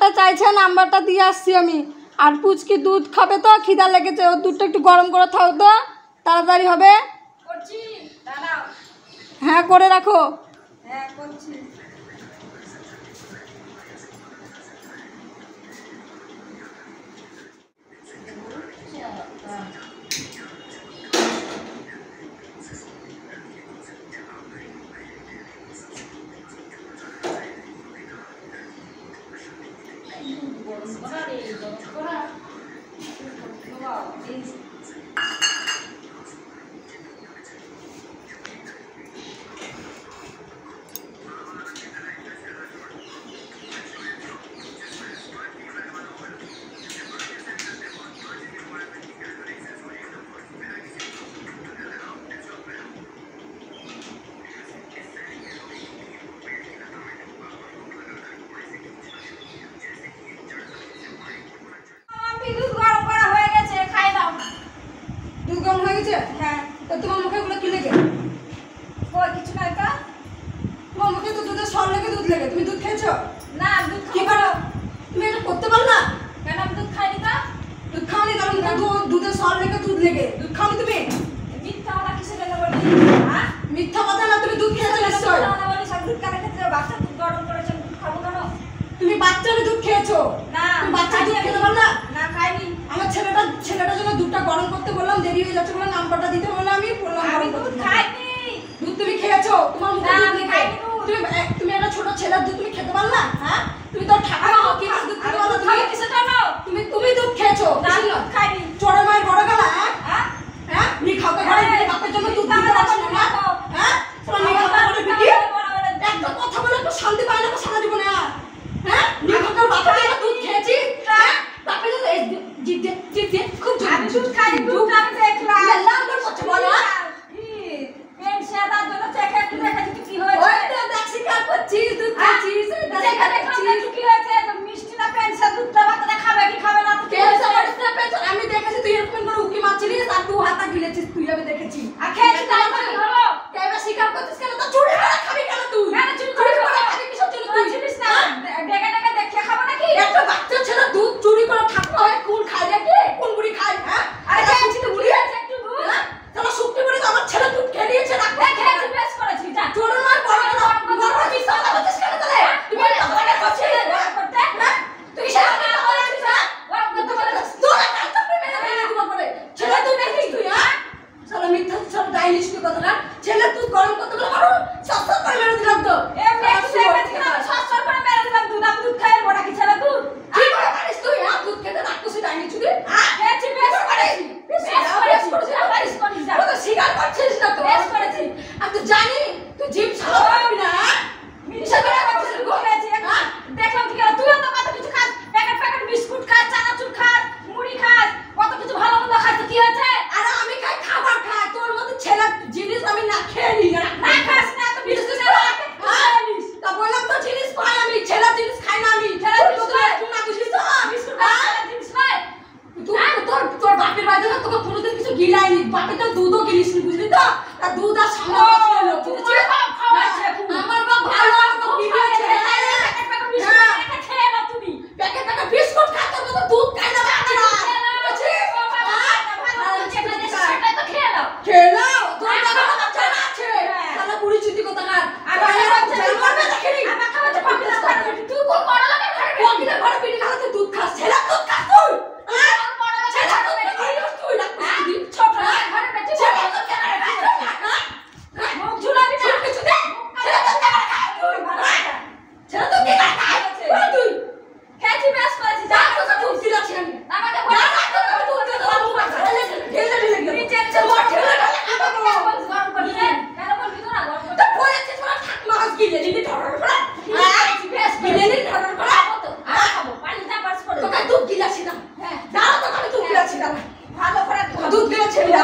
নাম্বারটা চাইছে, নাম্বারটা দিয়ে আসছি আমি। আর পুচকি দুধ খাবে তো, খিদা লেগেছে, ওর দুধটা একটু গরম করে থাও তো, তাড়াতাড়ি হবে। হ্যাঁ করে রাখো। হ্যাঁ করছি। হ্যাঁ, তো তোমার মুখে ওগুলো কি লেগে? কিছু নাই তো। তোমার মুখে তো দুধের সর লেগে দুধ লেগে। তুমি দুধ খেয়েছো? না দুধ কি করো তুমি? এটা করতে পারো না কেন? আমি দুধ খাইনি তো। দুধ খাওনি কারণ দুধের সর লেগে দুধ লেগে দুধ খাওনি তুমি। মিথ্যা কথা কিসের জন্য বলি? হ্যাঁ মিথ্যা কথা না, তুমি দুধ খেয়েছো নিশ্চয়। বলি সব দুধ কানে খেতে বাচ্চা দুধ গরম করেছেন, দুধ খাবো কেন? তুমি বাচ্চারও দুধ খেয়েছো? না তুমি বাচ্চার দুধ খেতে পারো না? না খাইনি। আমার ছেলেটার জন্য দুধটা গরম করতে বললাম, দেরি হয়ে যাচ্ছে বলে নাম্বারটা দিতে বললাম, আমি বললাম আমি গরম দুধ করতে। খাইনি। দুধ তুমি খেয়েছো? তোমার মুখে না, দুধ আমি লেগে। খাইনি দুধ। তুমি একটা ছোট ছেলের দুধ তুমি খেতে পারো না? হ্যাঁ, তুমি তো ঠাকুমা হও, কি করে দুধ খেতে পারো তুমি? কিসের জন্য? তুমি দুধ খেয়েছো? না আমি দুধ খাইনি। চোরের মায়ের বড় গলা। হ্যাঁ হ্যাঁ হ্যাঁ, নি খাওয়া ঘরে গিয়ে বাপের জন্য দুধ দিতে পারছ না? হ্যাঁ, তোমার নি খাওয়া ঘরে বিটি একটা কথা বলে একটু শান্তি পায় না সারা জীবনে। হ্যাঁ, নি খাওয়ার বাপের জন্য দুধ খেয়েছি। হ্যাঁ, বাপের জন্য জিদ খুব আমি দুধ খাইনি, দুধ আমি দেখলাম। লাউডার করছে বলো। পেন সাদার জন্য চেখে একটু দেখাচ্ছি তো কি হয়েছে। ওই তো দেখছি কাজ করছিস, দুধ খেয়েছিস, চেখে দেখলাম না একটু কি হয়েছে। মিষ্টি না পেন সা দুধটা বাচ্চাটা খাবে কি খাবে না তো কি পেয়েছে হয়েছে? পেয়েছে। আমি দেখেছি তুই এরকম করে উকি মারছিলিস আর তুই হাতা গিলেছিস, তুই আমি দেখেছি। আর খেয়েছি তাই কি হলো? এবার স্বীকার করছিস কেন? তো চুরি করে খাবি কেন তুই? কেন চুরি করে খাবি কিসের জন্য তুই তুই? চিনিস না? ডেকে ডেকে দেখে খাবো নাকি? একটা বাচ্চা ছেলে দুধ চুরি করে ঠাকুমা হয় কোন খায় রে? কোন বুড়ি খায়? হ্যাঁ, আরে এটা খেয়েছি তো বুড়ি আছে একটু দুধ। হ্যাঁ, তাহলে শুক্তি বুড়ি তো আমার ছেলে দুধ খেয়ে নিয়েছে না? খেয়েছি বেশ করেছি যা। তোর মার বড় বড় বিশ্বাস করছিস কেন তাহলে? তুমি এটা বলে করছিস করতে হ্যাঁ, তুই সেটা না বলছিস। হ্যাঁ, তোর কালকে মেরে মেরে দিব করে ছেলে দুধ খেয়েছিস তুই। হ্যাঁ, শালা মিথ্যা সব ডাইলিশ কি কথা না? ছেলে দুধ গরম করতে বলে মারো সস্তা করে মেরে দিলাম তো। এমনি একটু দেখেছি না সস্তার করে মেরে দিলাম দুধ। আমি দুধ খাই বড়া কি ছেলে দুধ। কি করে পারিস তুই? হ্যাঁ, দুধ খেতে রাক্ষসী ডাইনি চুদি। হ্যাঁ, খেয়েছি বেশ করেছি। বেশ করেছি বেশ করেছি যা। তুই তো স্বীকার করছিস না তো। বেশ করেছি। আমি তো জানি তুই জিভ ছাড়া পারবি না। হ্যাঁ, মিশা করে করছিস খেয়েছি। দেখলাম কি গেল তুইও তো কত কিছু খাস। প্যাকেট বিস্কুট খাস, চানাচুর খাস, মুড়ি খাস, কত কিছু ভালো মন্দ খাস তো কি হয়েছে? আরে আমি খাই খাবার খাই, তোর মতো ছেলে জিনিস আমি না খেয়ে নি। না খাস না তো বিস্কুট তা বললাম তো জিনিস খাই আমি, ছেলে জিনিস খাই না আমি। ছেলে জিনিস খায়? তুই না বুঝিস তো? বিস্কুট খাস জিনিস নয়। তোর বাপের বাড়িতে না তোকে কোনোদিন কিছু গিলাইনি, বাপের তো দুধও গিলিস নি, বুঝলি তো? তা দুধ আর সামনে ছিল তোমার বাপ খাওয়াইছে। আমার বাপ ভালো, আমার বাপ গিলিয়েছে। প্যাকেট বিস্কুট খেয়ে না তুমি। প্যাকেট বিস্কুট খাই, তোর মতো দুধ খাই না বাচ্চা। সেটাই তো খেয়ে নাও। খেয়ে নাও, তোর বাবা বাচ্চা না আছে। শালা বুড়ি চুদি কোথাকার। তুই কোন বড় লোকের ঘরে কোকিলের ঘরে পিঠে খাওয়াতে দুধ খাস? ছেলে দুধ খাস তুই? হ্যাঁ, ছেলে দুধ খাস তুই না কুসুদি। ছোট ঘরে বেঁচে ছেলে দুধ কেন খাস? হ্যাঁ, মুখ ঝুলাবি না। কিছু দে। ছেলে দুধ কেন খাস তুই? ছেলে দুধ কেন খাস? তুই খেয়েছি বেশ করেছি যা। যা তোকে দুধ দিলাছি আমি। আমাকে যা না তোকে দুধ দিতে পারবো না। ঢেলে গেল। নিচে তোমার ঢেলে আমাকে বল। গরম করবি না। কেন বলবি তো না গরম করবি? তো বলেছিস তোরা ঠাকুমা হাস গিলে নিবি ধরর করে। হ্যাঁ, বেশ গিলে নি ধরর করে। খাবো তো। খাবো। পানি যা পাস করে। তোকে দুধ গিলাছি না। হ্যাঁ। দাঁড়া তোকে আমি দুধ গিলাছি না। ভালো করে দুধ গিলাছি না।